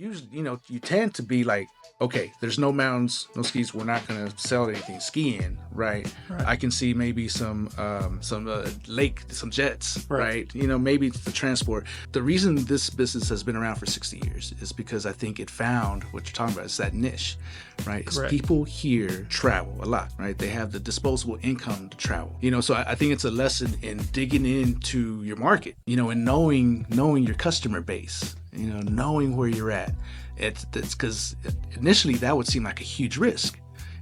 usually, you tend to be like, okay, there's no mountains, no skis. We're not going to sell anything skiing, right? Right. I can see maybe some lake, some jets, Right. right? Maybe it's the transport. The reason this business has been around for 60 years is because I think it found what you're talking about. It's that niche, right? It's Correct. people here travel a lot, right? They have the disposable income to travel, so I think it's a lesson in digging into your market, and knowing your customer base, knowing where you're at. It's because initially that would seem like a huge risk,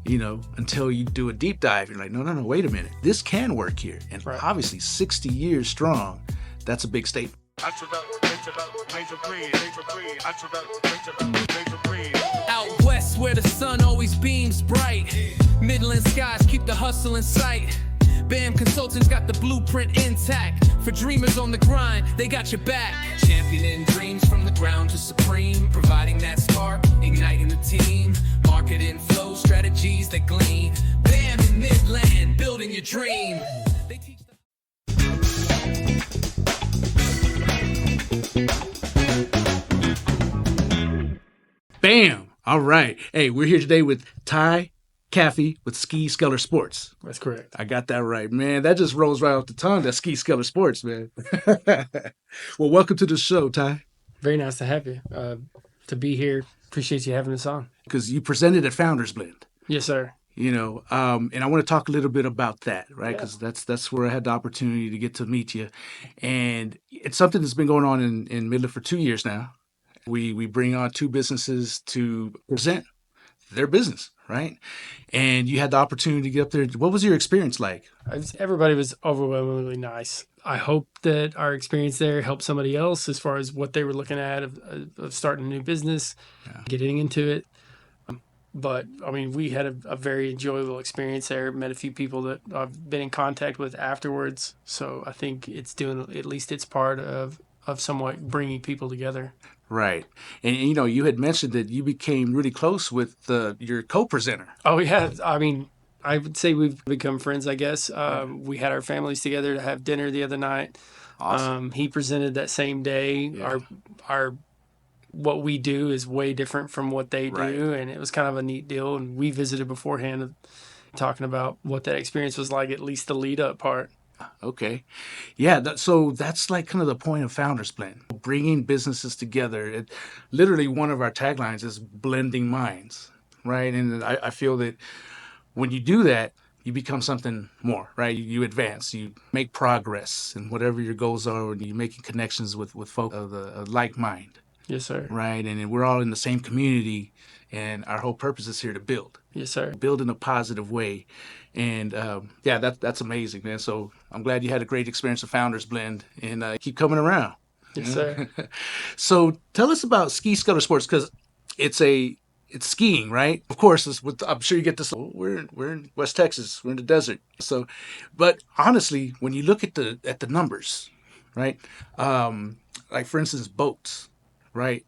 until you do a deep dive. You're like, no, wait a minute. This can work here. And Right. obviously 60 years strong, that's a big statement. Out west where the sun always beams bright, Midland skies keep the hustle in sight. BAM Consultants got the blueprint intact. For dreamers on the grind, they got your back. Championing dreams from the ground to supreme, providing that spark, igniting the team. Marketing flow strategies that glean. BAM in Midland, building your dream. They teach Bam! All right. Hey, we're here today with Ty Caffey with Ski Skeller Sports. That's correct. I got that right, man. That just rolls right off the tongue. That Ski Skeller Sports, man. Well, welcome to the show, Ty. Very nice to have you. To be here. Appreciate you having us on. Because you presented at Founders Blend, Yes, sir. and I want to talk a little bit about that, right? Yeah. Because that's where I had the opportunity to get to meet you, and it's something that's been going on in Midland for 2 years now. We bring on two businesses to present their business, right? And you had the opportunity to get up there. What was your experience like? Everybody was overwhelmingly nice. I hope that our experience there helped somebody else as far as what they were looking at of starting a new business, getting into it. But, I mean, we had a very enjoyable experience there. Met a few people that I've been in contact with afterwards. So I think it's doing at least its part of somewhat bringing people together. Right. And, you had mentioned that you became really close with your co-presenter. Oh, yeah. I mean, I would say we've become friends, I guess. We had our families together to have dinner the other night. Awesome. He presented that same day. Yeah. Our what we do is way different from what they do, Right. and it was kind of a neat deal. And we visited beforehand, talking about what that experience was like, at least the lead up part. Okay. Yeah. So that's like kind of the point of Founders Blend, bringing businesses together. Literally, one of our taglines is blending minds, right? And I feel that when you do that, you become something more, right? You advance, you make progress in whatever your goals are, and you're making connections with folk of the like mind, Yes, sir. right? And we're all in the same community, and our whole purpose is here to build. Yes, sir. Build in a positive way. And that's amazing, man. So I'm glad you had a great experience at Founders Blend, and keep coming around. Yes, sir. So tell us about Ski Skeller Sports, because it's skiing, right? Of course, I'm sure you get this. We're in West Texas. We're in the desert. So, but honestly, when you look at the numbers, right? Like for instance, boats, right?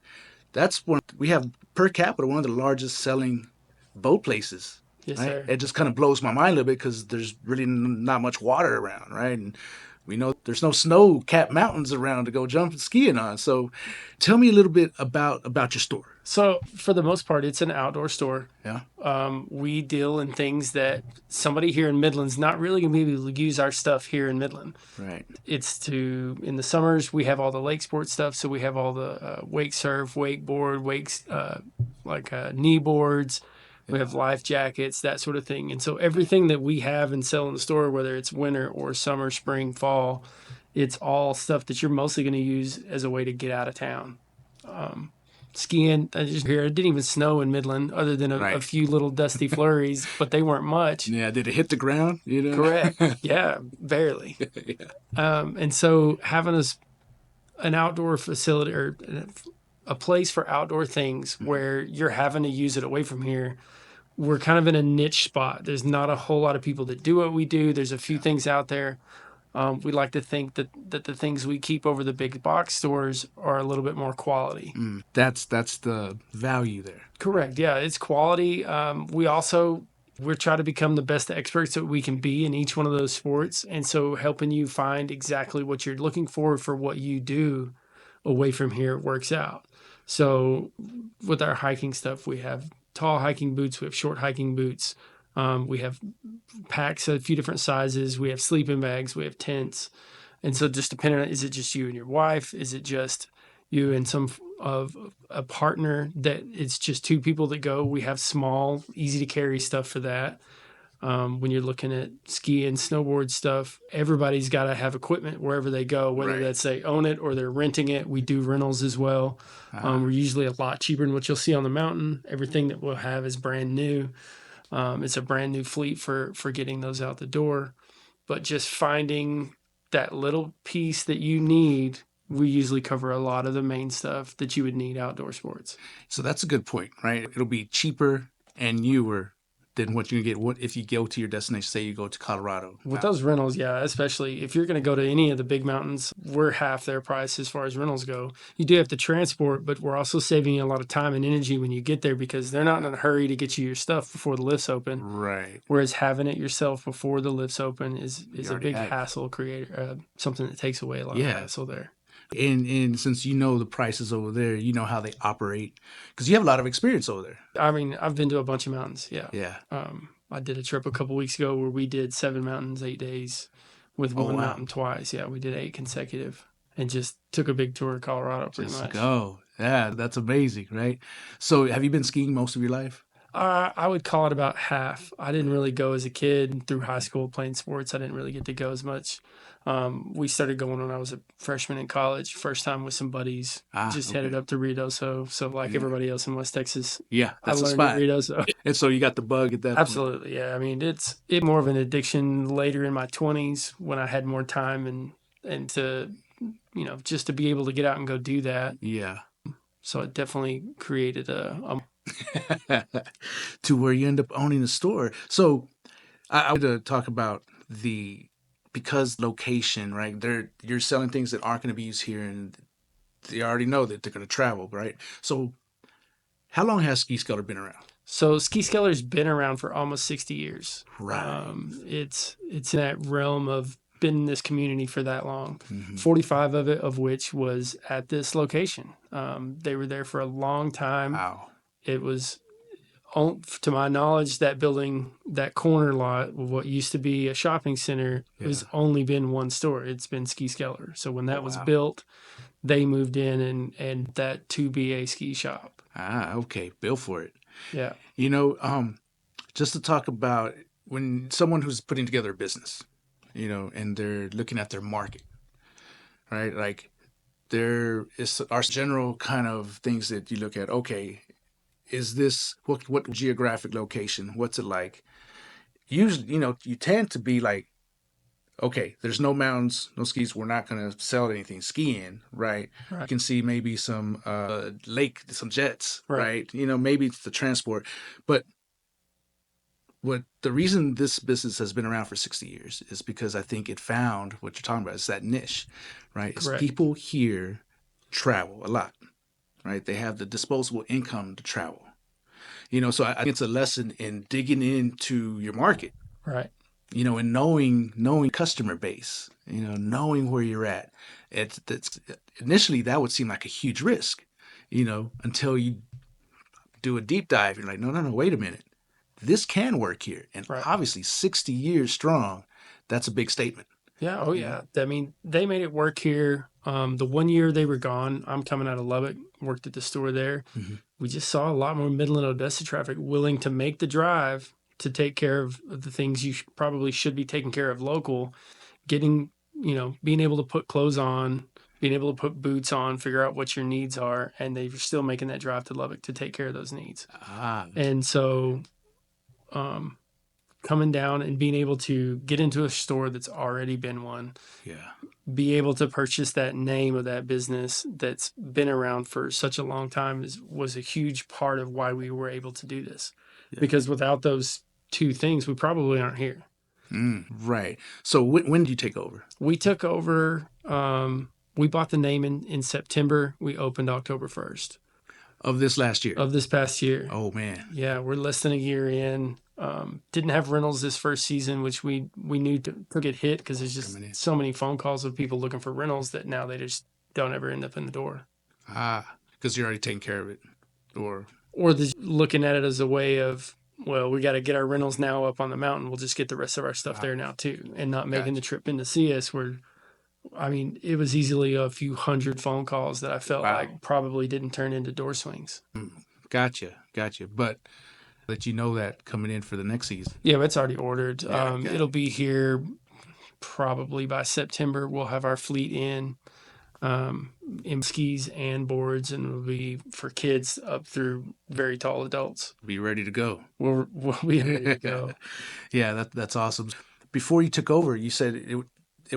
That's one we have per capita, one of the largest selling boat places. Yes, Right? sir. It just kind of blows my mind a little bit because there's really not much water around, right? And we know there's no snow-capped mountains around to go jumping skiing on. So tell me a little bit about your store. So for the most part, it's an outdoor store. Yeah. We deal in things that somebody here in Midland's not really going to be able to use our stuff here in Midland. Right. In the summers, we have all the lake sport stuff. So we have all the wake surf, wakeboard, knee boards. We have life jackets, that sort of thing. And so everything that we have and sell in the store, whether it's winter or summer, spring, fall, it's all stuff that you're mostly going to use as a way to get out of town. Skiing, it didn't even snow in Midland other than a Right. few little dusty flurries, but they weren't much. Yeah. Did it hit the ground? Correct. Yeah, barely. Yeah. And so having an outdoor facility or a place for outdoor things where you're having to use it away from here, we're kind of in a niche spot. There's not a whole lot of people that do what we do. There's a few things out there. We like to think that the things we keep over the big box stores are a little bit more quality. That's the value there. Correct. Yeah, it's quality. We're trying to become the best experts that we can be in each one of those sports. And so helping you find exactly what you're looking for what you do away from here works out. So with our hiking stuff, we have tall hiking boots, we have short hiking boots, we have packs a few different sizes, we have sleeping bags, we have tents. And so just depending on, is it just you and your wife? Is it just you and some of a partner that it's just two people that go? We have small, easy to carry stuff for that. When you're looking at ski and snowboard stuff, everybody's got to have equipment wherever they go, whether Right. that's they own it or they're renting it. We do rentals as well. We're usually a lot cheaper than what you'll see on the mountain. Everything that we'll have is brand new. It's a brand new fleet for getting those out the door. But just finding that little piece that you need, we usually cover a lot of the main stuff that you would need outdoor sports. So that's a good point, right? It'll be cheaper and newer than what you can get if you go to your destination. Say you go to Colorado. With those rentals, yeah, especially if you're going to go to any of the big mountains, we're half their price as far as rentals go. You do have to transport, but we're also saving you a lot of time and energy when you get there because they're not in a hurry to get you your stuff before the lifts open. Right. Whereas having it yourself before the lifts open is a already big have it. hassle something that takes away a lot of hassle there. And since you know the prices over there, you know how they operate because you have a lot of experience over there. I mean, I've been to a bunch of mountains. Yeah. Yeah. I did a trip a couple weeks ago where we did 7 mountains, 8 days with one wow. mountain twice. Yeah. We did 8 consecutive and just took a big tour of Colorado pretty Just much. go. Yeah, that's amazing, right? So have you been skiing most of your life? I would call it about half. I didn't really go as a kid through high school playing sports. I didn't really get to go as much. We started going when I was a freshman in college, first time with some buddies. Just headed up to Ruidoso. So like everybody else in West Texas, Yeah, I that's the learned at spot. Ruidoso. And so you got the bug at that point. Absolutely, yeah. I mean, it's more of an addiction later in my 20s when I had more time and to, just to be able to get out and go do that. Yeah. So it definitely created a to where you end up owning a store. So I want to talk about because location, right? You're selling things that aren't going to be used here, and they already know that they're going to travel, right? So how long has Ski Skeller been around? So Ski Skeller's been around for almost 60 years. Right. It's in that realm of been in this community for that long. Mm-hmm. 45 of which was at this location. They were there for a long time. Wow. It was, to my knowledge, that building, that corner lot, what used to be a shopping center, has only been one store. It's been Ski Skeller. So when that was built, they moved in and that to be a ski shop. Okay. Bill for it. Yeah. Just to talk about when someone who's putting together a business, and they're looking at their market, right? Like there is our general kind of things that you look at. Okay, is this what geographic location? What's it like? Usually, you tend to be like, okay, there's no mountains, no skis. We're not going to sell anything skiing, right? You can see maybe some lake, some jets, right? Maybe it's the transport. But the reason this business has been around for 60 years is because I think it found what you're talking about. It's that niche, right? It's people here travel a lot, right? They have the disposable income to travel. So I think it's a lesson in digging into your market. Right. And knowing customer base, knowing where you're at. It's initially that would seem like a huge risk, until you do a deep dive. You're like, no, wait a minute. This can work here. And obviously 60 years strong, that's a big statement. Yeah. Oh, yeah. I mean, they made it work here. The 1 year they were gone, I'm coming out of Lubbock, worked at the store there. Mm-hmm. We just saw a lot more Midland, Odessa traffic willing to make the drive to take care of the things you probably should be taking care of local, being able to put clothes on, being able to put boots on, figure out what your needs are. And they're still making that drive to Lubbock to take care of those needs. And so coming down and being able to get into a store that's already been one, be able to purchase that name of that business that's been around for such a long time was a huge part of why we were able to do this. Because without those two things, we probably aren't here. Right. So when did you take over? We took over, we bought the name in September. We opened October 1st. Of this last year? Of this past year. Oh, man. Yeah, we're less than a year in. Didn't have rentals this first season, which we knew took it hit because there's just so many phone calls of people looking for rentals that now they just don't ever end up in the door. because you're already taking care of it, or looking at it as a way of, well, we got to get our rentals now up on the mountain. We'll just get the rest of our stuff there now too, and not making the trip in to see us. It was easily a few hundred phone calls that I felt like probably didn't turn into door swings. Gotcha. But let you know that coming in for the next season. Yeah, it's already ordered. Yeah, It'll be here probably by September. We'll have our fleet in skis and boards, and it'll be for kids up through very tall adults. Be ready to go. We'll be ready to go. Yeah, that's awesome. Before you took over, you said it was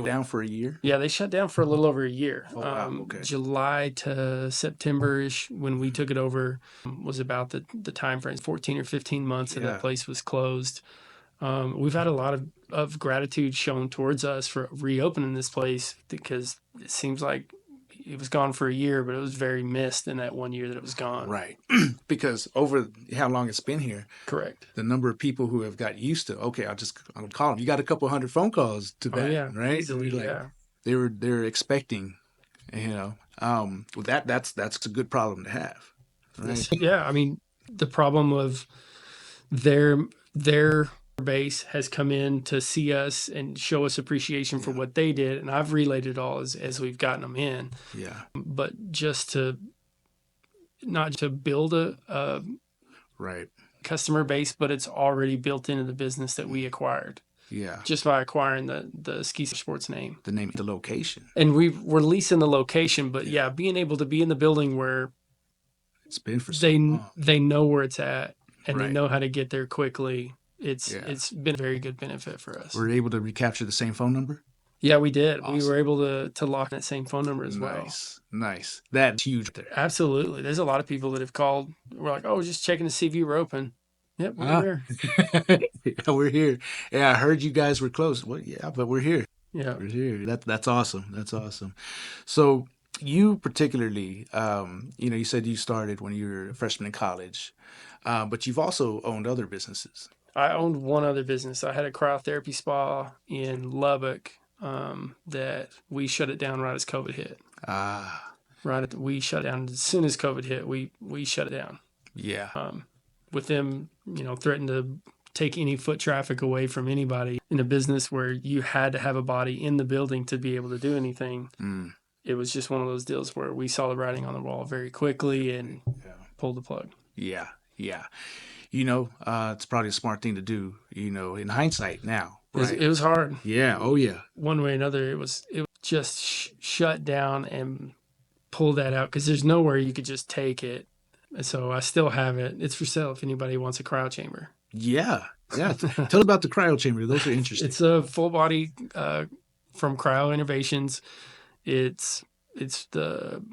down for a year? Yeah, they shut down for a little over a year. Oh, wow. Okay. July to September-ish when we took it over was about the time frame, 14 or 15 months that that place was closed. We've had a lot of gratitude shown towards us for reopening this place because it seems like it was gone for a year, but it was very missed in that 1 year that it was gone. Right. Because over how long it's been here. Correct. The number of people who have got used to, okay, I'll call them. You got a couple hundred phone calls to that, right? Easily, They're expecting, well, that's a good problem to have. Right? Yeah. The problem of their base has come in to see us and show us appreciation for what they did, and I've relayed it all as we've gotten them in. Yeah. But just to not to build a right customer base, but it's already built into the business that we acquired. Yeah. Just by acquiring the Ski Skeller Sports name. The name, the location. And we're leasing the location, but being able to be in the building where it's been for so long. They know where it's at and they know how to get there quickly. It's been a very good benefit for us. Were you able to recapture the same phone number? Yeah, we did. Awesome. We were able to lock that same phone number as well. Nice. That's huge there. Absolutely. There's a lot of people that have called. We're like, oh, just checking to see if you were open. Yep, we're here. Yeah, we're here. Yeah, I heard you guys were closed. Well, yeah, but we're here. Yeah. We're here. That's awesome. That's awesome. So you particularly, you said you started when you were a freshman in college, but you've also owned other businesses. I owned one other business. I had a cryotherapy spa in Lubbock that we shut it down right as COVID hit. We shut it down as soon as COVID hit. We shut it down. Yeah. With them, threatening to take any foot traffic away from anybody in a business where you had to have a body in the building to be able to do anything. It was just one of those deals where we saw the writing on the wall very quickly and pulled the plug. Yeah. Yeah. It's probably a smart thing to do, in hindsight now. Right? It was hard. Yeah. Oh, yeah. One way or another, it was just shut down and pull that out because there's nowhere you could just take it. So I still have it. It's for sale if anybody wants a cryo chamber. Yeah. Yeah. Tell about the cryo chamber. Those are interesting. It's a full body from Cryo Innovations. It's the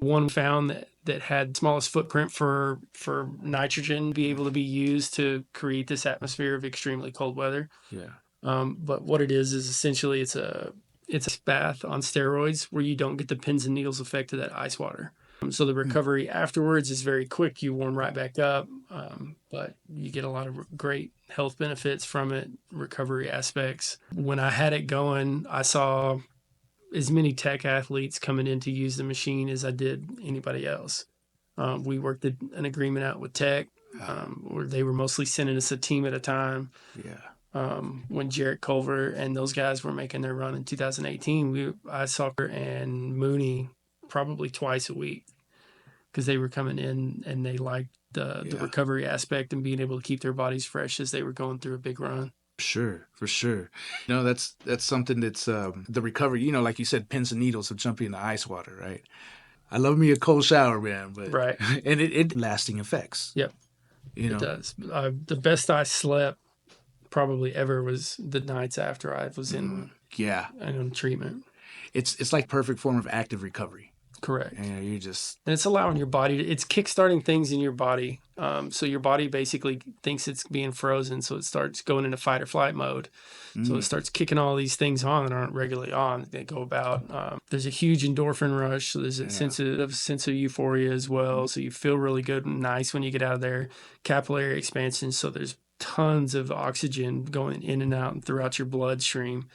one found that had smallest footprint for nitrogen be able to be used to create this atmosphere of extremely cold weather. Yeah. But what it is essentially it's a bath on steroids where you don't get the pins and needles effect of that ice water. So the recovery afterwards is very quick. You warm right back up, but you get a lot of great health benefits from it, recovery aspects. When I had it going, I saw as many tech athletes coming in to use the machine as I did anybody else. We worked an agreement out with Tech where they were mostly sending us a team at a time. Yeah. When Jarrett Culver and those guys were making their run in 2018, I saw her and Mooney probably twice a week because they were coming in and they liked the recovery aspect and being able to keep their bodies fresh as they were going through a big run. Sure, for sure. That's something that's the recovery, like you said, pins and needles of jumping into ice water, right? I love me a cold shower, man, but right. And it lasting effects. Yep. It does. The best I slept probably ever was the nights after I was in treatment. It's like perfect form of active recovery. Correct. And and it's allowing your body it's kickstarting things in your body. So your body basically thinks it's being frozen, so it starts going into fight or flight mode. So it starts kicking all these things on that aren't regularly on. They go about. There's a huge endorphin rush, so there's a sense of euphoria as well. So you feel really good and nice when you get out of there. Capillary expansion, so there's tons of oxygen going in and out and throughout your bloodstream.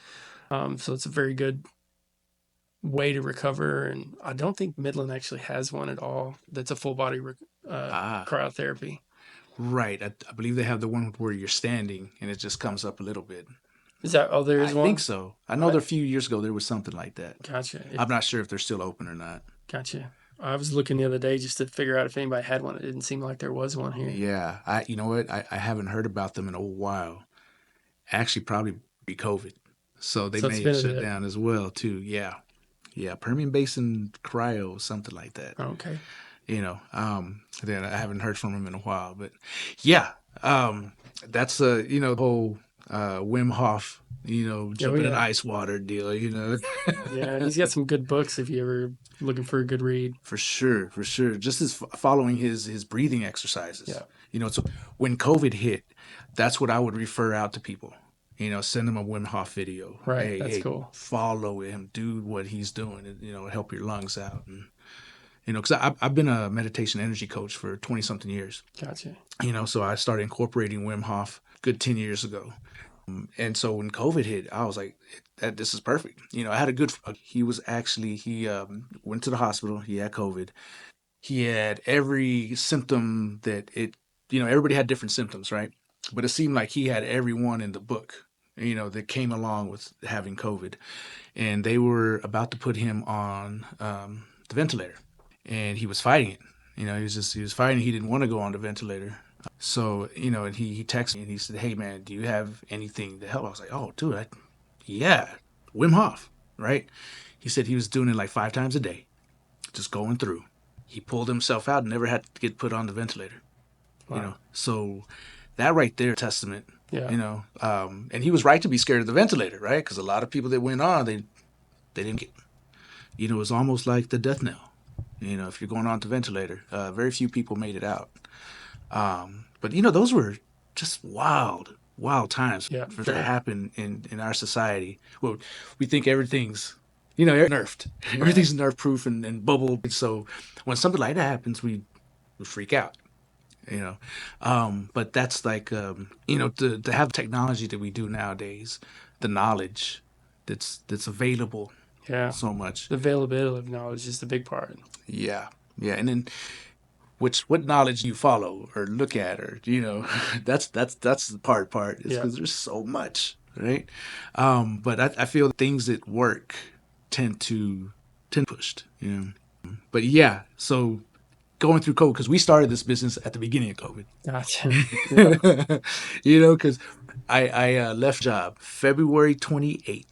So it's a very good way to recover. And I don't think Midland actually has one at all. That's a full body cryotherapy. Right. I believe they have the one where you're standing and it just comes up a little bit. Is that, oh, there is I one? think so. I know that a few years ago there was something like that. Gotcha. I'm not sure if they're still open or not. Gotcha. I was looking the other day just to figure out if anybody had one. It didn't seem like there was one here. Yeah. You know what? I haven't heard about them in a while. Actually, probably pre-COVID. So they may have shut down as well, too. Yeah. Yeah. Permian Basin Cryo, something like that. Okay. You know, then I haven't heard from them in a while. But yeah, that's the whole Wim Hof, jumping in ice water deal, Yeah, and he's got some good books if you ever looking for a good read. For sure. Just as following his breathing exercises. Yeah. So when COVID hit, that's what I would refer out to people. Send them a Wim Hof video. Right, that's cool. Follow him, do what he's doing, and help your lungs out. And because I've been a meditation energy coach for 20-something years. Gotcha. So I started incorporating Wim Hof good 10 years ago. And so when COVID hit, I was like, this is perfect. I had he went to the hospital. He had COVID. He had every symptom that everybody had different symptoms, right? But it seemed like he had every one in the book, that came along with having COVID. And they were about to put him on the ventilator. And he was fighting it. He was fighting. He didn't want to go on the ventilator. So, and he texted me and he said, "Hey man, do you have anything to help?" I was like, "Oh, dude, Wim Hof," right? He said he was doing it like 5 times a day, just going through. He pulled himself out and never had to get put on the ventilator. Wow. So that right there, testament. Yeah. And he was right to be scared of the ventilator, right? Because a lot of people that went on, they didn't get. It was almost like the death knell. If you're going on the ventilator, very few people made it out. But those were just wild times for that to happen in our society. Well, we think everything's, nerfed. Everything's nerf proof and bubbled. So when something like that happens, we freak out. But that's like, to have technology that we do nowadays, the knowledge that's available. Yeah. So much. The availability of knowledge is the big part. Yeah. And then what knowledge you follow or look at, or that's the hard part. Is because there's so much, right? But I feel things that work tend to pushed. But yeah, so going through COVID, because we started this business at the beginning of COVID. Gotcha. Because I left job February 28th,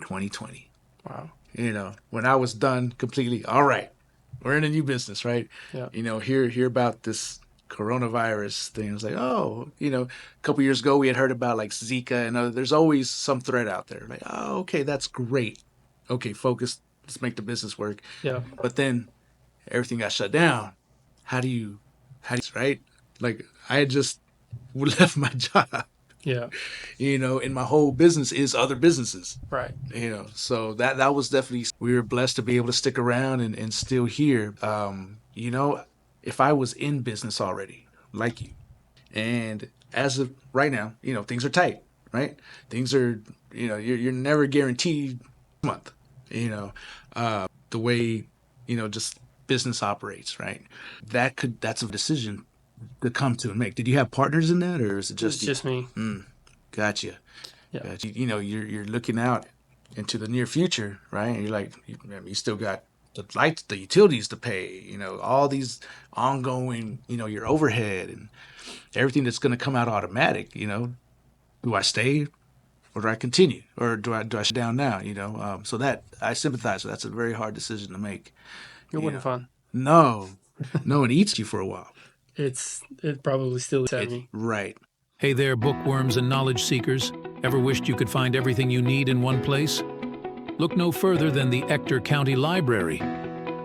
2020. Wow. When I was done completely, all right, we're in a new business, right? Yeah. Hear about this coronavirus thing. I was like, oh, a couple years ago we had heard about like Zika and other, there's always some threat out there. Like, oh, okay, that's great. Okay, focus. Let's make the business work. Yeah. But then everything got shut down. How do you, right? Like I had just left my job. Yeah. And my whole business is other businesses. Right. So that was definitely, we were blessed to be able to stick around and still here. If I was in business already, like you, and as of right now, things are tight, right? Things are, you're never guaranteed a month, the way, just business operates, right? That's a decision to come to and make. Did you have partners in that, or is it just it's just me? Gotcha. Yeah. Gotcha. You're looking out into the near future, right? And you're like, you still got the lights, the utilities to pay, all these ongoing, your overhead and everything that's going to come out automatic. Do I stay or do I continue, or do I shut down now? So that I sympathize with. That's a very hard decision to make. It wasn't fun. No, it eats you for a while. It probably still is at me. Right. Hey there, bookworms and knowledge seekers. Ever wished you could find everything you need in one place? Look no further than the Ector County Library.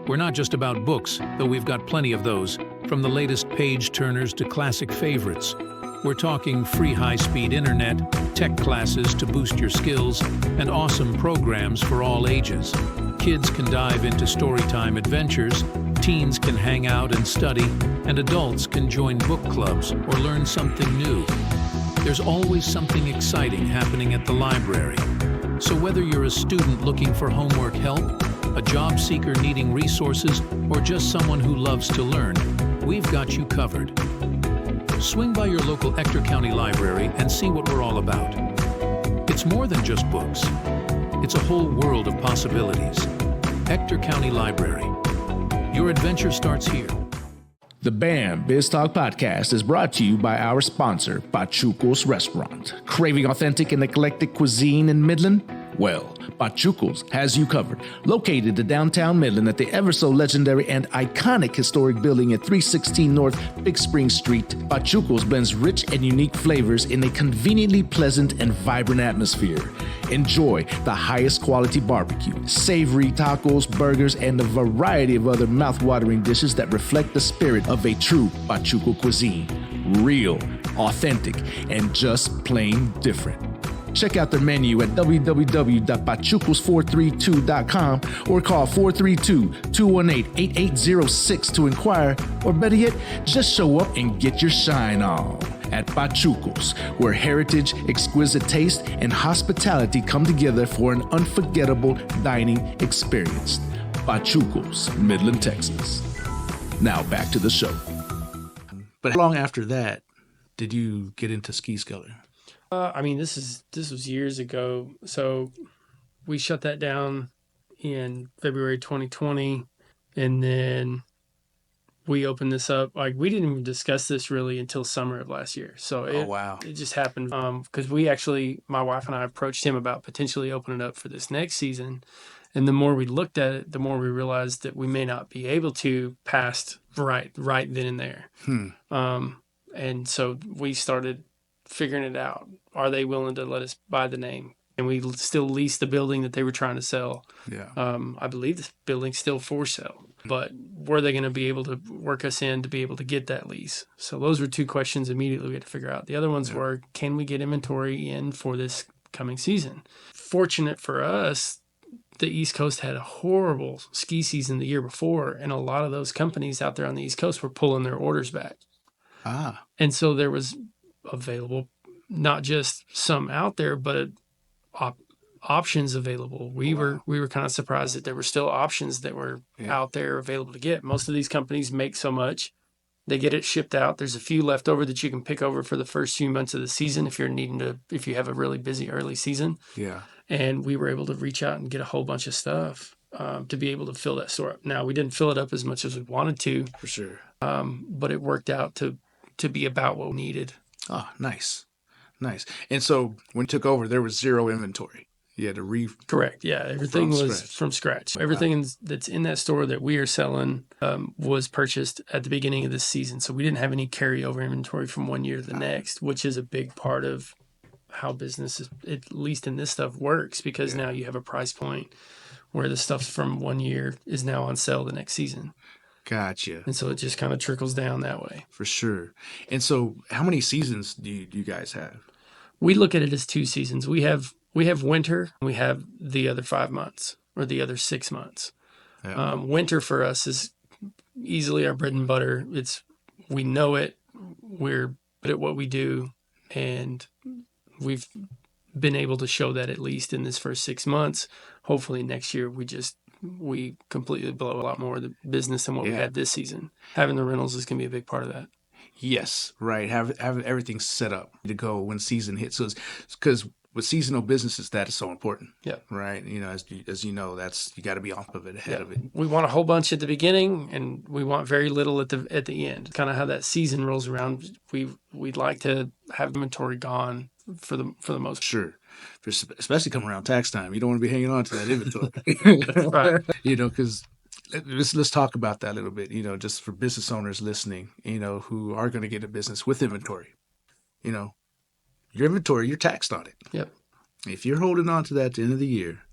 We're not just about books, though we've got plenty of those, from the latest page-turners to classic favorites. We're talking free high-speed internet, tech classes to boost your skills, and awesome programs for all ages. Kids can dive into storytime adventures, teens can hang out and study, and adults can join book clubs or learn something new. There's always something exciting happening at the library. So whether you're a student looking for homework help a job seeker needing resources, or just someone who loves to learn, we've got you covered. Swing by your local Ector County Library and see what we're all about. It's more than just books. It's a whole world of possibilities. Ector County Library. Your adventure starts here. The BAM BizTalk podcast is brought to you by our sponsor, Pachuco's Restaurant. Craving authentic and eclectic cuisine in Midland? Well, Pachuco's has you covered. Located in downtown Midland at the ever-so-legendary and iconic historic building at 316 North Big Spring Street, Pachuco's blends rich and unique flavors in a conveniently pleasant and vibrant atmosphere. Enjoy the highest quality barbecue, savory tacos, burgers, and a variety of other mouth-watering dishes that reflect the spirit of a true Pachuco cuisine. Real, authentic, and just plain different. Check out their menu at www.pachucos432.com or call 432-218-8806 to inquire, or better yet, just show up and get your shine on at Pachucos, where heritage, exquisite taste, and hospitality come together for an unforgettable dining experience. Pachucos, Midland, Texas. Now back to the show. But how long after that did you get into Ski Skeller? This was years ago. So we shut that down in February 2020, and then we opened this up. Like, we didn't even discuss this really until summer of last year. So it just happened because my wife and I approached him about potentially opening it up for this next season. And the more we looked at it, the more we realized that we may not be able to past right then and there. And so we started figuring it out. Are they willing to let us buy the name? And we still lease the building that they were trying to sell. Yeah. I believe the building's still for sale, but were they going to be able to work us in to be able to get that lease? So those were two questions immediately we had to figure out. The other ones were, can we get inventory in for this coming season? Fortunate for us, the East Coast had a horrible ski season the year before, and a lot of those companies out there on the East Coast were pulling their orders back. And so there was available, not just some out there, but options available. We were kind of surprised that there were still options that were out there available to get. Most of these companies make so much, they get it shipped out. There's a few left over that you can pick over for the first few months of the season if you have a really busy early season. Yeah. And we were able to reach out and get a whole bunch of stuff to be able to fill that store up. Now, we didn't fill it up as much as we wanted to, For sure. but it worked out to be about what we needed. Oh, nice. And so when you took over, there was zero inventory. You had to Correct. Yeah. Everything was from scratch. Everything that's in that store that we are selling was purchased at the beginning of this season. So we didn't have any carryover inventory from one year to the next, which is a big part of how business is, at least in this stuff, works, because now you have a price point where the stuff from one year is now on sale the next season. Gotcha. And so it just kind of trickles down that way. For sure. And so how many seasons do you guys have? We look at it as 2 seasons. We have winter, and we have the other 5 months or the other 6 months. Yeah. Winter for us is easily our bread and butter. We know it. We're good at what we do, and we've been able to show that at least in this first 6 months. Hopefully next year we completely blow a lot more of the business than what we had this season. Having the rentals is going to be a big part of that. Yes, right. Have everything set up to go when season hits. So, because with seasonal businesses, that is so important. Yeah. Right. You know, as you know, you got to be off of it ahead of it. We want a whole bunch at the beginning, and we want very little at the end. Kind of how that season rolls around. We'd like to have inventory gone for the most. Sure. Especially coming around tax time, you don't want to be hanging on to that inventory. Right. You know, because let's talk about that a little bit. You know, just for business owners listening, you know, who are going to get a business with inventory. You know, your inventory, you're taxed on it. Yep. If you're holding on to that at the end of the year,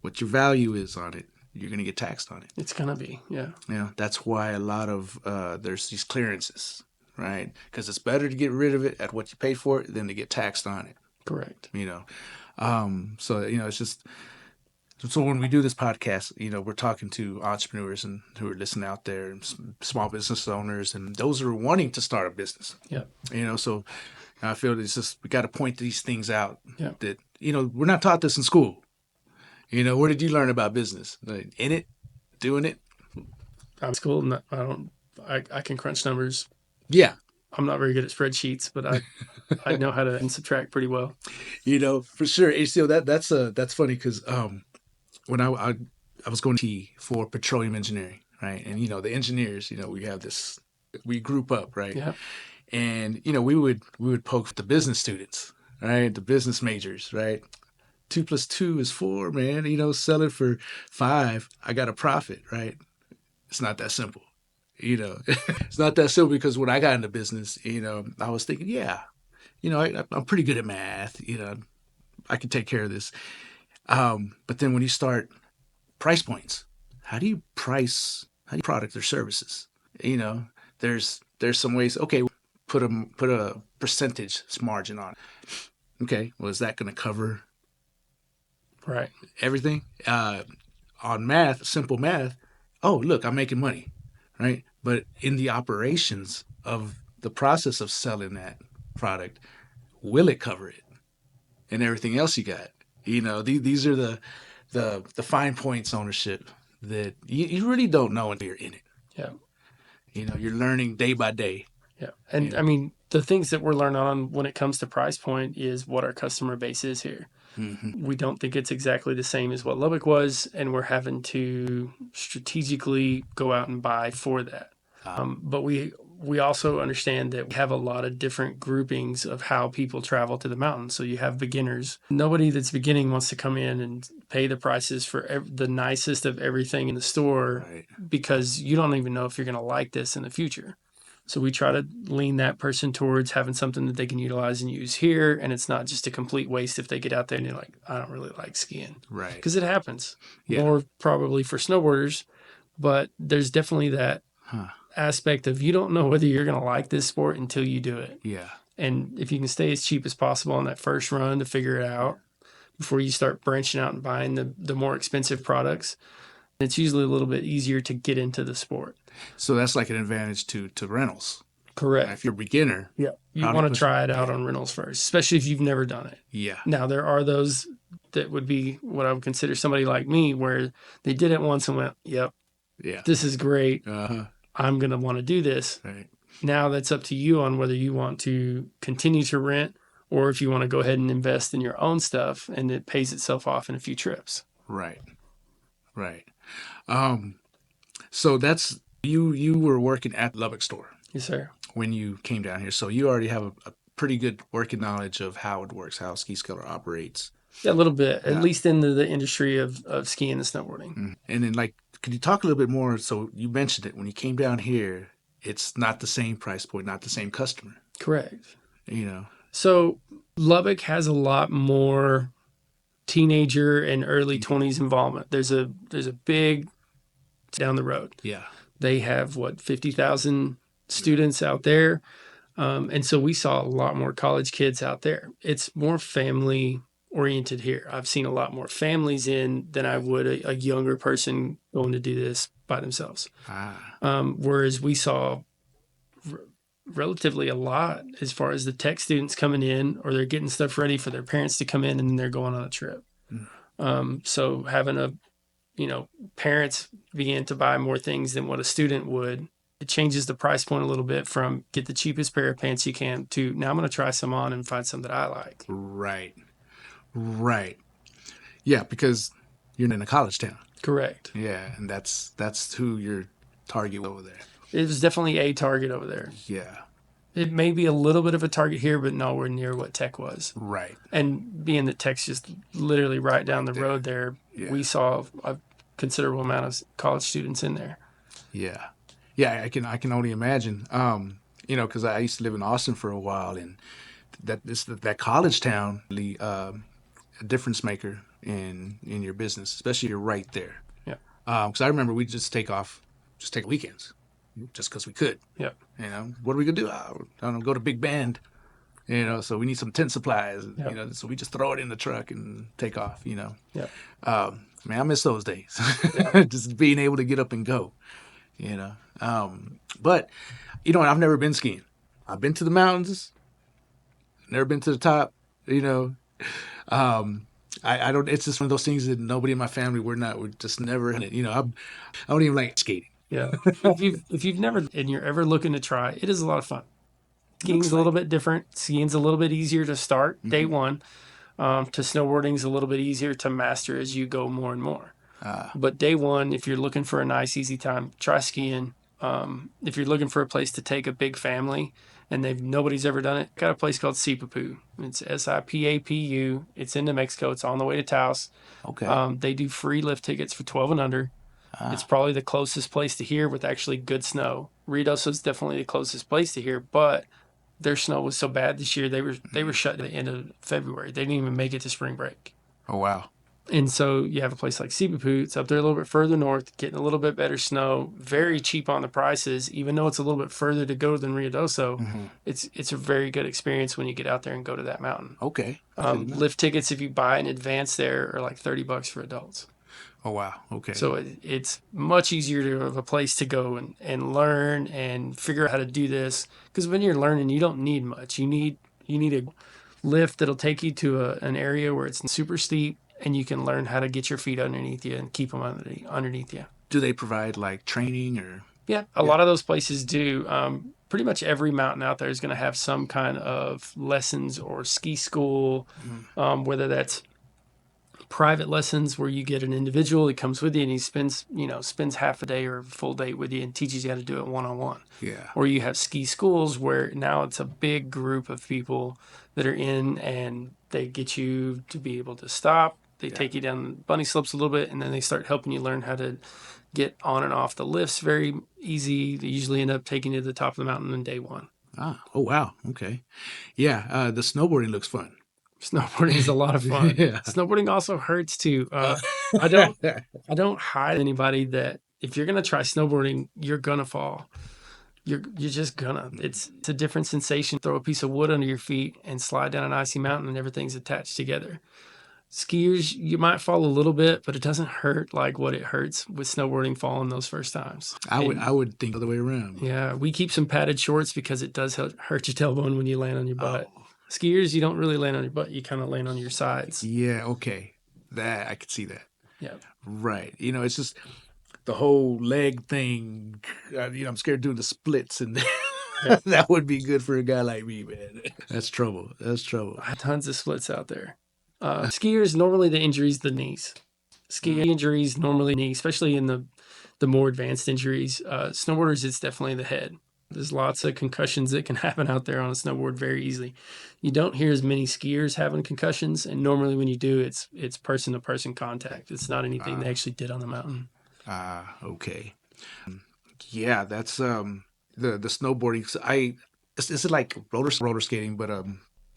what your value is on it, you're going to get taxed on it. It's going to be, yeah. Yeah, that's why a lot of there's these clearances, right? Because it's better to get rid of it at what you paid for it than to get taxed on it. Correct. You know, so, you know, it's just, so when we do this podcast, you know, we're talking to entrepreneurs and who are listening out there, and small business owners, and those who are wanting to start a business. Yeah. You know, so I feel it's just, we got to point these things out. Yeah. That, you know, we're not taught this in school. You know, where did you learn about business? Like, in it, doing it? I'm school. I can crunch numbers. Yeah. I'm not very good at spreadsheets, but I know how to and subtract pretty well. You know, for sure. HCO, that's funny because when I was going to T for petroleum engineering, right? And, you know, the engineers, you know, we group up, right? Yeah. And, you know, we would poke the business students, right? The business majors, right? 2 + 2 is 4, man. You know, sell it for 5. I got a profit, right? It's not that simple. You know, it's not that simple because when I got into business, you know, I was thinking, yeah, you know, I'm pretty good at math. You know, I can take care of this. But then when you start price points, how do you price product or services? You know, there's some ways. Okay, put a percentage margin on it. Okay, well, is that going to cover Right. everything? On math, simple math. Oh, look, I'm making money, right? But in the operations of the process of selling that product, will it cover it and everything else you got? You know, these are the fine points ownership that you really don't know until you're in it. Yeah. You know, you're learning day by day. Yeah. And I mean, the things that we're learning on when it comes to price point is what our customer base is here. Mm-hmm. We don't think it's exactly the same as what Lubbock was, and we're having to strategically go out and buy for that. But we also understand that we have a lot of different groupings of how people travel to the mountains. So you have beginners. Nobody that's beginning wants to come in and pay the prices for the nicest of everything in the store, Right. because you don't even know if you're going to like this in the future. So we try to lean that person towards having something that they can utilize and use here. And it's not just a complete waste if they get out there and you're like, I don't really like skiing. Right. Because it happens. Yeah. More probably for snowboarders. But there's definitely that aspect of you don't know whether you're going to like this sport until you do it. Yeah. And if you can stay as cheap as possible on that first run to figure it out before you start branching out and buying the more expensive products, it's usually a little bit easier to get into the sport. So that's like an advantage to rentals. Correct. If you're a beginner. Yeah. You want to try it out on rentals first, especially if you've never done it. Yeah. Now, there are those that would be what I would consider somebody like me, where they did it once and went, yep, Yeah. this is great. Uh-huh. I'm going to want to do this. Right. Now that's up to you on whether you want to continue to rent or if you want to go ahead and invest in your own stuff and it pays itself off in a few trips. Right. Right. So that's you were working at the Lubbock store Yes, sir. when you came down here. So you already have a pretty good working knowledge of how it works, how Ski Skeller operates. Yeah, a little bit, at least in the industry of skiing and snowboarding. Mm. And then, like, could you talk a little bit more? So you mentioned it when you came down here, it's not the same price point, not the same customer, Correct. you know? So Lubbock has a lot more teenager and early 20s involvement. There's a big down the road. Yeah. They have 50,000 students out there. And so we saw a lot more college kids out there. It's more family oriented here. I've seen a lot more families in than I would a younger person going to do this by themselves. Whereas we saw relatively a lot as far as the tech students coming in, or they're getting stuff ready for their parents to come in and then they're going on a trip. So having parents begin to buy more things than what a student would. It changes the price point a little bit from get the cheapest pair of pants you can to now I'm going to try some on and find some that I like. Right. Right. Yeah, because you're in a college town. Correct. Yeah, and that's who your target over there. It was definitely a target over there. Yeah. It may be a little bit of a target here, but nowhere near what Tech was. Right. And being that Tech's just literally right down the road there, we saw a considerable amount of college students in there. Yeah. Yeah, I can only imagine. Because I used to live in Austin for a while, and that college town really a difference maker in your business, especially you're right there. Yeah. Because I remember we'd just take weekends, just because we could. Yeah. You know, what are we gonna do? I don't know, go to Big Bend. You know, so we need some tent supplies. Yep. You know, so we just throw it in the truck and take off. You know. Yeah. Man, I miss those days. Just being able to get up and go. You know. But you know, I've never been skiing. I've been to the mountains. Never been to the top. You know. I don't. It's just one of those things that nobody in my family we're just never in it. You know, I don't even like skating. Yeah. If you've never and you're ever looking to try, it is a lot of fun. Skiing's Looks a little like bit different. Skiing's a little bit easier to start day one. To snowboarding's a little bit easier to master as you go more and more. But day one, if you're looking for a nice, easy time, try skiing. If you're looking for a place to take a big family and nobody's ever done it, got a place called Sipapu. It's Sipapu. It's in New Mexico. It's on the way to Taos. okay. They do free lift tickets for 12 and under. It's probably the closest place to here with actually good snow. Ruidoso is definitely the closest place to here, but their snow was so bad this year they were shut at the end of February. They didn't even make it to spring break. Oh wow. And so you have a place like Sipapu. It's up there a little bit further north, getting a little bit better snow, very cheap on the prices, even though it's a little bit further to go than Ruidoso. It's a very good experience when you get out there and go to that mountain. Okay. Lift tickets, if you buy in advance there, are like $30 for adults. Oh wow. Okay. So it's much easier to have a place to go and learn and figure out how to do this. Because when you're learning, you don't need much. You need a lift that'll take you to an area where it's super steep, and you can learn how to get your feet underneath you and keep them underneath you. do they provide like training or? Yeah, a lot of those places do. Pretty much every mountain out there is going to have some kind of lessons or ski school, whether that's private lessons where you get an individual, he comes with you and he spends half a day or a full day with you and teaches you how to do it one-on-one. Yeah. Or you have ski schools where now it's a big group of people that are in and they get you to be able to stop. They take you down bunny slopes a little bit and then they start helping you learn how to get on and off the lifts very easy. They usually end up taking you to the top of the mountain on day one. Ah, oh wow. Okay. Yeah. The snowboarding looks fun. Snowboarding is a lot of fun. Yeah. Snowboarding also hurts too. I don't hide anybody that if you're gonna try snowboarding, you're gonna fall. You're just gonna. It's a different sensation. Throw a piece of wood under your feet and slide down an icy mountain, and everything's attached together. Skiers, you might fall a little bit, but it doesn't hurt like what it hurts with snowboarding falling those first times. I would think the other way around. Yeah, we keep some padded shorts because it does hurt your tailbone when you land on your butt. Oh. Skiers, you don't really land on your butt. You kind of land on your sides. Yeah. Okay. That I could see that. Yeah. Right. It's just the whole leg thing. I'm scared of doing the splits, and that would be good for a guy like me, man. That's trouble. That's trouble. Tons of splits out there. Skiers, normally the injuries, the knees. Ski injuries, normally knee, especially in the more advanced injuries. Snowboarders, it's definitely the head. There's lots of concussions that can happen out there on a snowboard very easily. You don't hear as many skiers having concussions, and normally when you do, it's person-to-person contact. It's not anything they actually did on the mountain. Okay. Yeah, that's the snowboarding. Is it like roller skating? But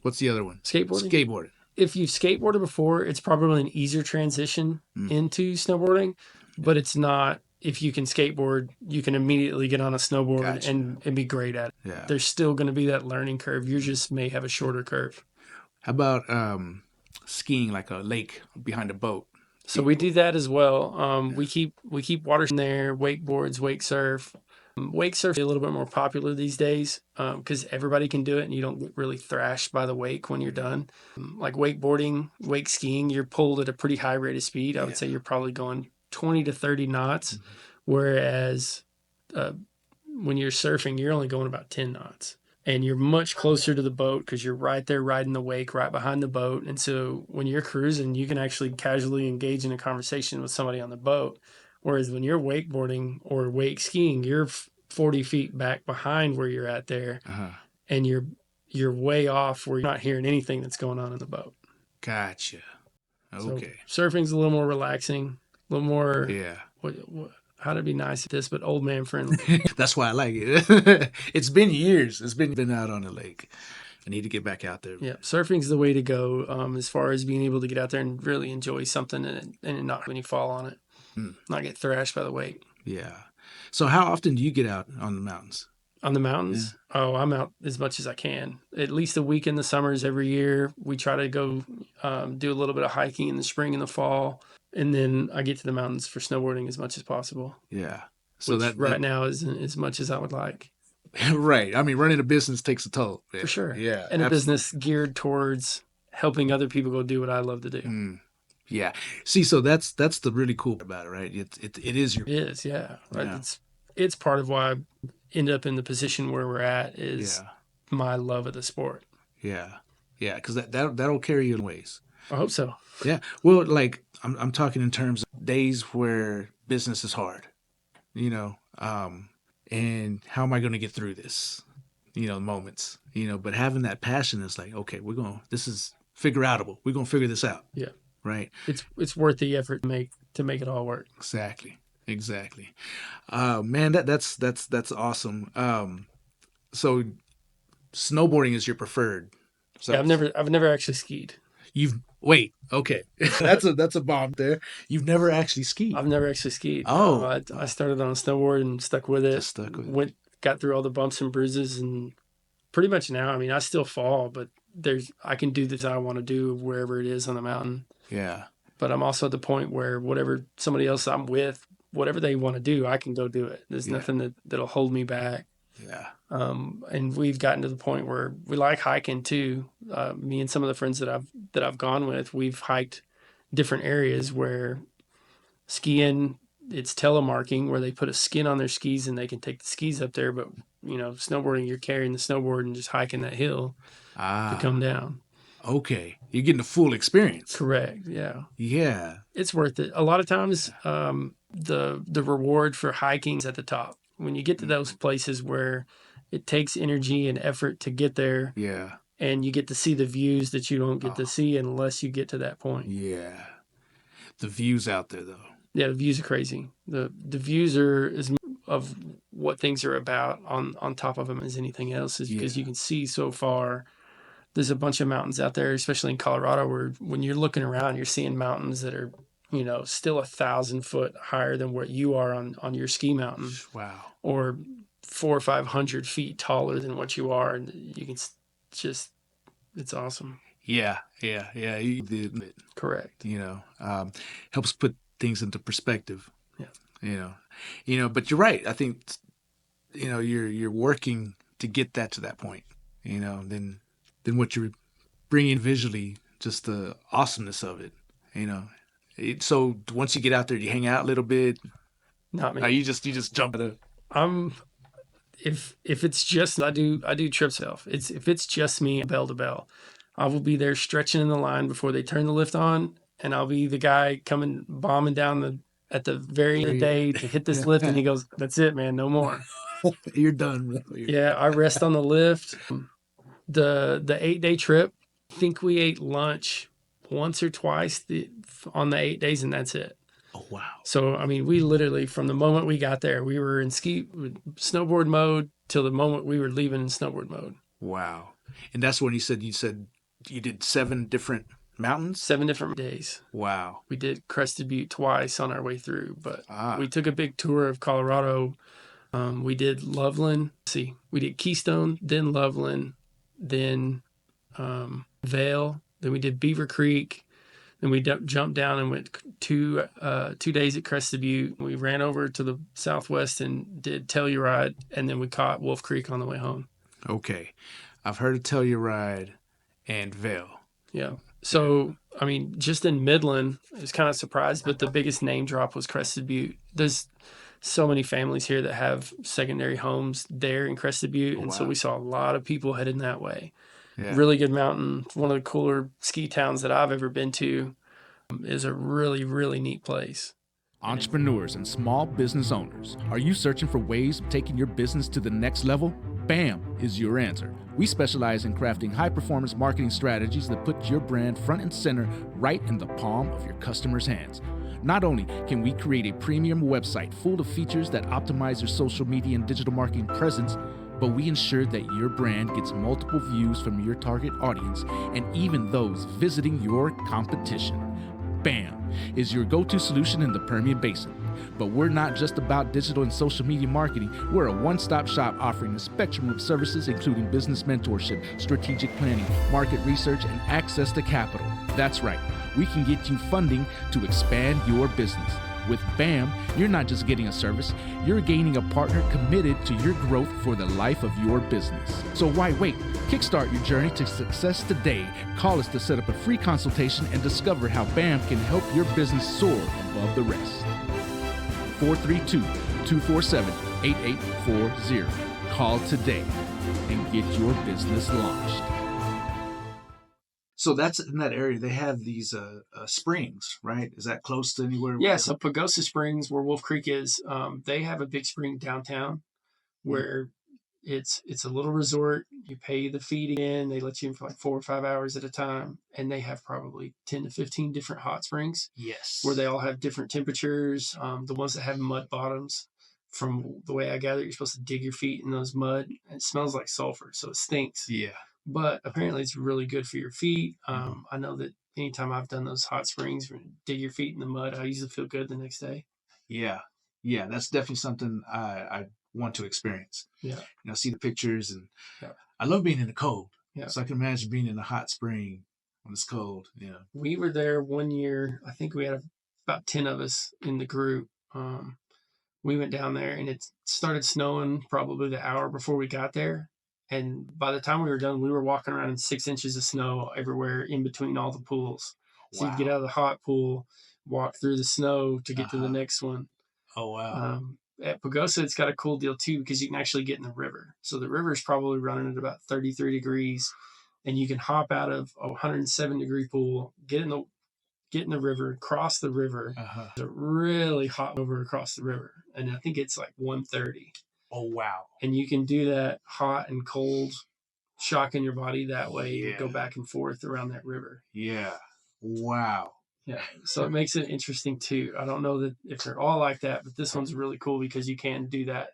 what's the other one? Skateboarding? Skateboarding. If you've skateboarded before, it's probably an easier transition into snowboarding, but it's not. If you can skateboard, you can immediately get on a snowboard Gotcha. and be great at it. Yeah. There's still going to be that learning curve. You just may have a shorter curve. How about skiing like a lake behind a boat? So we do that as well. We keep water in there, wakeboards, wake surf. Wake surf is a little bit more popular these days because everybody can do it and you don't get really thrashed by the wake when you're done. Like wakeboarding, wake skiing, you're pulled at a pretty high rate of speed. I would say you're probably going 20 to 30 knots, whereas when you're surfing, you're only going about 10 knots. And you're much closer to the boat because you're right there riding the wake right behind the boat. And so when you're cruising, you can actually casually engage in a conversation with somebody on the boat. Whereas when you're wakeboarding or wake skiing, you're 40 feet back behind where you're at there. And you're way off where you're not hearing anything that's going on in the boat. Gotcha. Okay. So surfing's a little more relaxing, a little more... Yeah. How to be nice at this, but old man friendly. That's why I like it. It's been years. It's been out on the lake. I need to get back out there. Yeah, surfing's the way to go as far as being able to get out there and really enjoy something and not when you fall on it, not get thrashed by the wake. Yeah. So how often do you get out on the mountains? On the mountains? Yeah. Oh, I'm out as much as I can. At least a week in the summers every year. We try to go do a little bit of hiking in the spring and the fall. And then I get to the mountains for snowboarding as much as possible. Yeah. So that right now isn't as much as I would like. Right. I mean, running a business takes a toll. For sure. Yeah. And a business geared towards helping other people go do what I love to do. Yeah. See, so that's the really cool about it, right? It is your It is, yeah. Yeah. It's part of why I end up in the position where we're at is yeah. my love of the sport. Yeah. Yeah, cuz that'll carry you in ways. I hope so. Yeah. Well, like I'm talking in terms of days where business is hard, you know, and how am I going to get through this? You know, moments, you know, but having that passion is like, okay, this is figure outable. We're going to figure this out. Yeah. Right. It's worth the effort to make it all work. Exactly. Man, that's awesome. So snowboarding is your preferred. So Yeah, I've never actually skied. wait, okay. that's a bomb there. You've never actually skied. I've never actually skied. Oh. No, I started on a snowboard and stuck with it. Just stuck with it. Got through all the bumps and bruises, and pretty much now, I mean, I still fall, but I can do this I want to do wherever it is on the mountain. Yeah. But I'm also at the point where whatever somebody else I'm with, whatever they want to do, I can go do it. There's nothing that'll hold me back. Yeah. And we've gotten to the point where we like hiking too. Me and some of the friends that I've gone with, we've hiked different areas where skiing, it's telemarking, where they put a skin on their skis and they can take the skis up there. But you know, snowboarding, you're carrying the snowboard and just hiking that hill to come down. Okay, you're getting the full experience. Correct. Yeah. Yeah. It's worth it. A lot of times, the reward for hiking is at the top. When you get to those places where it takes energy and effort to get there, Yeah. and you get to see the views that you don't get to see unless you get to that point. Yeah. The views out there, though. Yeah, the views are crazy. The views are as of what things are about on top of them as anything else, is because you can see so far. There's a bunch of mountains out there, especially in Colorado, where when you're looking around, you're seeing mountains that are, you know, still 1,000 foot higher than what you are on your ski mountain. Wow. Or 400 or 500 feet taller than what you are. And you can just, it's awesome. Yeah. You did it. Correct. You know, helps put things into perspective. Yeah. You know, but you're right. I think, you know, you're working to get that to that point, you know, then what you're bringing visually, just the awesomeness of it, you know. So once you get out there, you hang out a little bit. Not me. You just jump at it. If it's just, I do trips off. If it's just me, bell to bell, I will be there stretching in the line before they turn the lift on, and I'll be the guy coming bombing down at the very end of the day to hit this lift, and he goes, "That's it, man, no more." You're done. Yeah, I rest on the lift. The 8-day trip, I think we ate lunch once or twice on the 8 days, and that's it. Oh, wow. So, I mean, we literally, from the moment we got there, we were in snowboard mode till the moment we were leaving in snowboard mode. Wow. And that's when you said you did 7 different mountains? 7 different days. Wow. We did Crested Butte twice on our way through, but we took a big tour of Colorado. We did Loveland. We did Keystone, then Loveland, then Vail, then we did Beaver Creek, then we jumped down and went 2 days at Crested Butte. We ran over to the southwest and did Telluride, and then we caught Wolf Creek on the way home. Okay. I've heard of Telluride and Vail. Yeah. So, I mean, just in Midland, I was kind of surprised, but the biggest name drop was Crested Butte. There's so many families here that have secondary homes there in Crested Butte, and so we saw a lot of people heading that way. Yeah. Really good mountain. One of the cooler ski towns that I've ever been to. Is a really, really neat place. Entrepreneurs and small business owners, are you searching for ways of taking your business to the next level? BAM is your answer. We specialize in crafting high-performance marketing strategies that put your brand front and center right in the palm of your customers' hands. Not only can we create a premium website full of features that optimize your social media and digital marketing presence, but we ensure that your brand gets multiple views from your target audience and even those visiting your competition. BAM is your go-to solution in the Permian Basin. But we're not just about digital and social media marketing. We're a one-stop shop offering a spectrum of services, including business mentorship, strategic planning, market research, and access to capital. That's right. We can get you funding to expand your business. With BAM, you're not just getting a service, you're gaining a partner committed to your growth for the life of your business. So why wait? Kickstart your journey to success today. Call us to set up a free consultation and discover how BAM can help your business soar above the rest. 432-247-8840. Call today and get your business launched. So that's in that area. They have these springs, right? Is that close to anywhere? Yeah, so Pagosa Springs, where Wolf Creek is, they have a big spring downtown where it's a little resort. You pay the fee to get in. They let you in for like 4 or 5 hours at a time. And they have probably 10 to 15 different hot springs. Yes. Where they all have different temperatures. The ones that have mud bottoms, from the way I gather, you're supposed to dig your feet in those mud. And it smells like sulfur, so it stinks. Yeah. But apparently it's really good for your feet. I know that anytime I've done those hot springs, dig your feet in the mud, I usually feel good the next day. Yeah. Yeah, that's definitely something I want to experience. Yeah. See the pictures, and Yeah. I love being in the cold. Yeah. So I can imagine being in a hot spring when it's cold. Yeah. We were there one year. I think we had about 10 of us in the group. We went down there and it started snowing probably the hour before we got there. And by the time we were done, we were walking around in 6 inches of snow everywhere in between all the pools. So you get out of the hot pool, walk through the snow to get to the next one. Oh, wow. At Pagosa, it's got a cool deal too, because you can actually get in the river. So the river is probably running at about 33 degrees, and you can hop out of a 107-degree pool, get in the river, cross the river. It's a really hot over across the river, and I think it's like 130. Oh, wow. And you can do that hot and cold, shocking your body that way. You go back and forth around that river. Yeah. Wow. Yeah, so it makes it interesting too. I don't know that if they're all like that, but this one's really cool because you can do that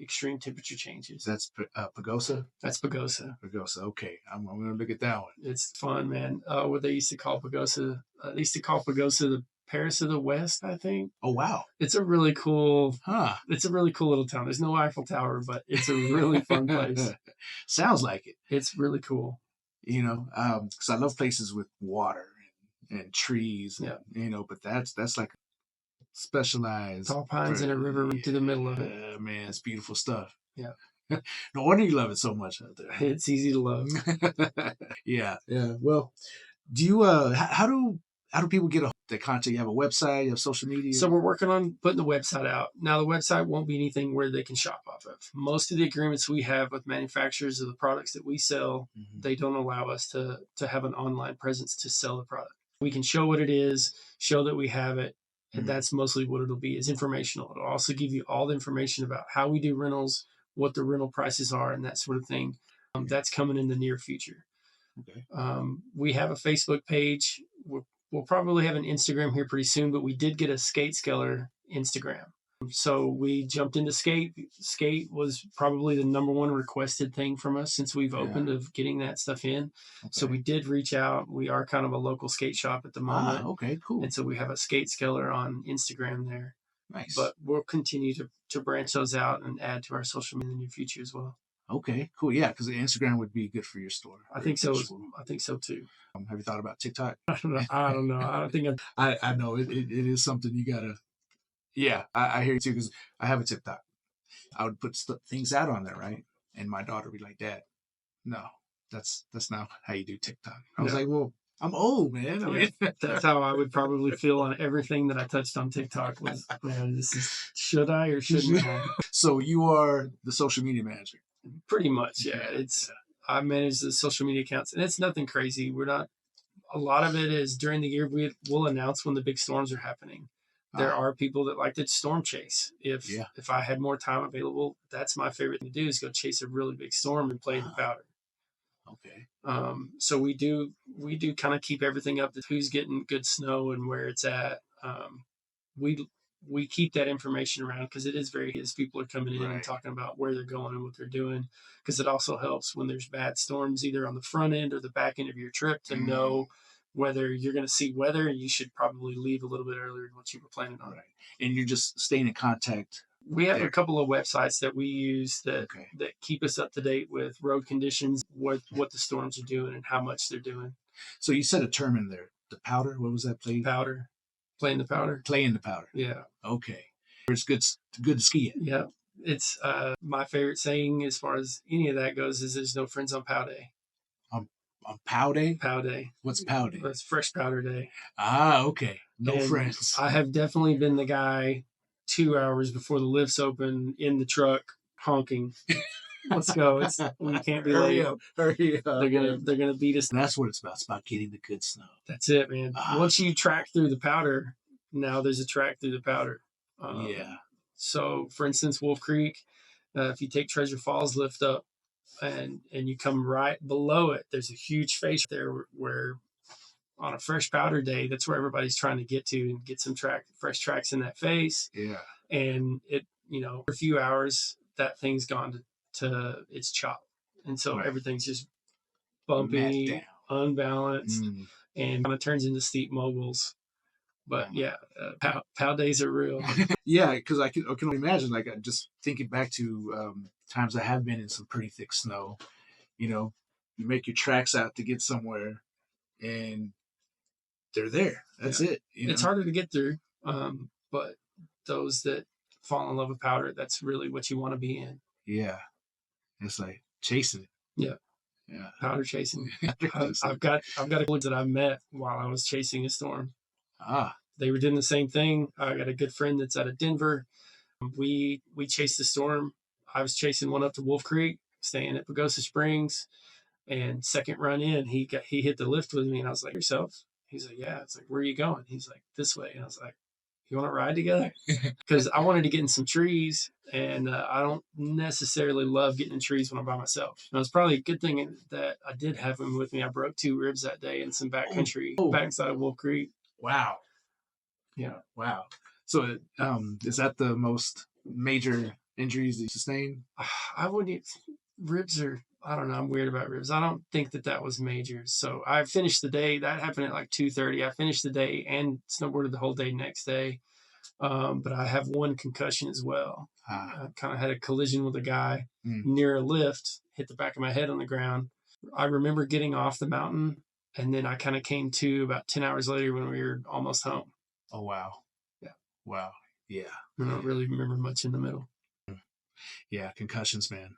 extreme temperature changes. That's Pagosa? That's Pagosa. Pagosa. Okay. I'm going to look at that one. It's fun, man. What they used to call Pagosa, the Paris of the West, I think. Oh, wow. It's a really cool, Huh. It's a really cool little town. There's no Eiffel Tower, but it's a really fun place. Sounds like it. It's really cool. Because I love places with water and trees, but that's like specialized. Tall pines and a river through the middle of it. Yeah, man, it's beautiful stuff. Yeah. No wonder you love it so much out there. It's easy to love. Yeah. Well, do you how do people get the content? You have a website, you have social media? So we're working on putting the website out. Now the website won't be anything where they can shop off of. Most of the agreements we have with manufacturers of the products that we sell, they don't allow us to have an online presence to sell the product. We can show what it is, show that we have it, and that's mostly what it'll be, is informational. It'll also give you all the information about how we do rentals, what the rental prices are, and that sort of thing. That's coming in the near future. Okay. We have a Facebook page. We'll probably have an Instagram here pretty soon, but we did get a Ski Skeller Instagram. So we jumped into skate. Skate was probably the number one requested thing from us since we've opened, of getting that stuff in. Okay. So we did reach out. We are kind of a local skate shop at the moment. Okay, cool. And so we have a Ski Skeller on Instagram there. Nice. But we'll continue to branch those out and add to our social media in the near future as well. Okay, cool. Yeah, because Instagram would be good for your store. I think so. I think so too. Have you thought about TikTok? I don't know. I don't think I know it is something you gotta. Yeah, I hear you too, because I have a TikTok. I would put things out on there, right? And my daughter would be like, "Dad, no, that's not how you do TikTok." I was like, "Well, I'm old, man." I mean, that's how I would probably feel on everything that I touched on TikTok. Was, man, should I or shouldn't I? So you are the social media manager. Pretty much, yeah. I manage the social media accounts, and it's nothing crazy. We're not. A lot of it is during the year we'll announce when the big storms are happening. There are people that like to storm chase. If I had more time available, that's my favorite thing to do, is go chase a really big storm and play in the powder. Okay. So we do kind of keep everything up to who's getting good snow and where it's at. We keep that information around because it is as people are coming in and talking about where they're going and what they're doing, because it also helps when there's bad storms either on the front end or the back end of your trip to know whether you're going to see weather, and you should probably leave a little bit earlier than what you were planning on. Right. And you're just staying in contact. We have a couple of websites that we use that keep us up to date with road conditions, what the storms are doing and how much they're doing. So you said a term in there, the powder. What was that? Powder. Playing the powder. Playing the powder. Yeah. Okay. It's good to ski it. Yeah. It's my favorite saying as far as any of that goes is there's no friends on pow day. On Pow Day? Pow day. What's Pow Day? It's fresh powder day. Ah, okay. No And friends. I have definitely been the guy 2 hours before the lifts open in the truck honking. Let's go. We can't be Hurry late. up. Hurry up. They're gonna beat us. That's what it's about. It's about getting the good snow. That's it, man. Ah. Once you track through the powder, now there's a track through the powder. Yeah. So, for instance, Wolf Creek, if you take Treasure Falls lift up and you come right below it, there's a huge face there where on a fresh powder day, that's where everybody's trying to get to and get some fresh tracks in that face. Yeah. And it, for a few hours, that thing's gone to its chop. And so everything's just bumpy, unbalanced, and kind of turns into steep moguls. But yeah, pow days are real. Yeah, because I can only imagine, like, just thinking back to times I have been in some pretty thick snow. You make your tracks out to get somewhere, and they're there. That's it. It's harder to get through, but those that fall in love with powder, that's really what you want to be in. Yeah, it's like chasing it. Yeah, powder chasing. I've got a couple that I met while I was chasing a storm. They were doing the same thing. I got a good friend that's out of Denver. We chased the storm. I was chasing one up to Wolf Creek, staying at Pagosa Springs, and second run in, he hit the lift with me, and I was like, yourself? He's like, yeah. It's like, where are you going? He's like, this way. And I was like, you want to ride together? Because I wanted to get in some trees, and I don't necessarily love getting in trees when I'm by myself. And it was probably a good thing that I did have him with me. I broke 2 ribs that day in some backcountry, backside of Wolf Creek. Wow. Yeah. Wow. So, is that the most major injuries that you sustained? I wouldn't. Ribs are. I don't know. I'm weird about ribs. I don't think that was major. So I finished the day. That happened at like 2:30. I finished the day and snowboarded the whole day next day. But I have one concussion as well. I kind of had a collision with a guy near a lift, hit the back of my head on the ground. I remember getting off the mountain, and then I kind of came to about 10 hours later when we were almost home. Oh, wow. Yeah. Wow. Yeah. I don't really remember much in the middle. Yeah. Concussions, man.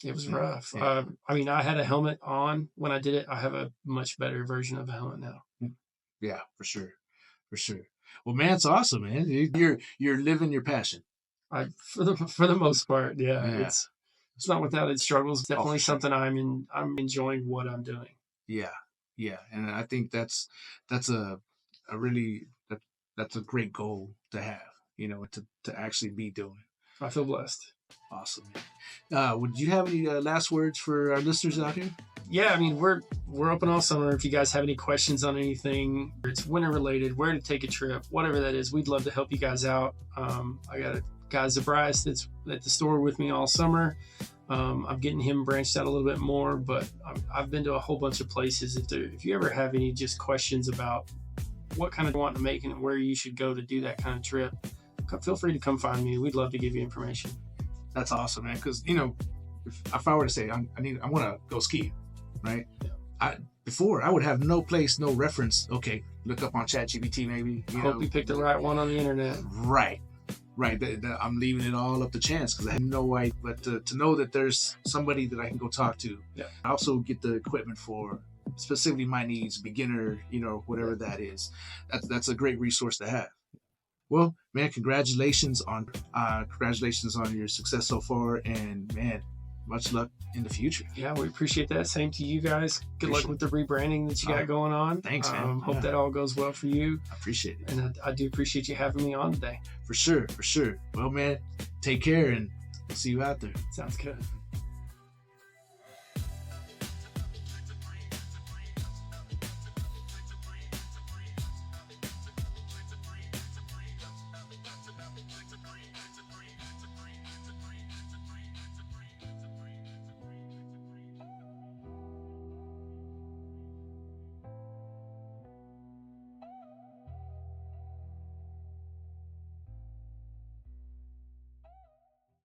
It was rough. Yeah. I had a helmet on when I did it. I have a much better version of a helmet now. Yeah, for sure. For sure. Well, man, it's awesome, man. You're living your passion. For the most part, yeah. Yeah. It's not without its struggles. It's definitely for sure. something I'm enjoying what I'm doing. Yeah. Yeah. And I think that's a great goal to have, to actually be doing. I feel blessed. Awesome. Would you have any last words for our listeners out here? Yeah, I mean, we're open all summer. If you guys have any questions on anything, or it's winter related, where to take a trip, whatever that is, we'd love to help you guys out. I got a guy, Zabrias, that's at the store with me all summer. I'm getting him branched out a little bit more, but I've been to a whole bunch of places. If you ever have any just questions about what kind of you want to make and where you should go to do that kind of trip, feel free to come find me. We'd love to give you information. That's awesome, man. Because if I were to say I want to go ski, right? Yeah. Before I would have no place, no reference. Okay, look up on ChatGPT maybe. Hope you picked the right one on the internet. Right. I'm leaving it all up to chance because I had no idea. But to know that there's somebody that I can go talk to. Yeah. I also get the equipment for specifically my needs, beginner, whatever that is. That's a great resource to have. Well, man, congratulations on your success so far, and man, much luck in the future. Yeah, we appreciate that. Same to you guys. Good luck with the rebranding that you got going on. Thanks, man. Hope that all goes well for you. I appreciate it. And I do appreciate you having me on today. For sure. Well, man, take care, and we'll see you out there. Sounds good.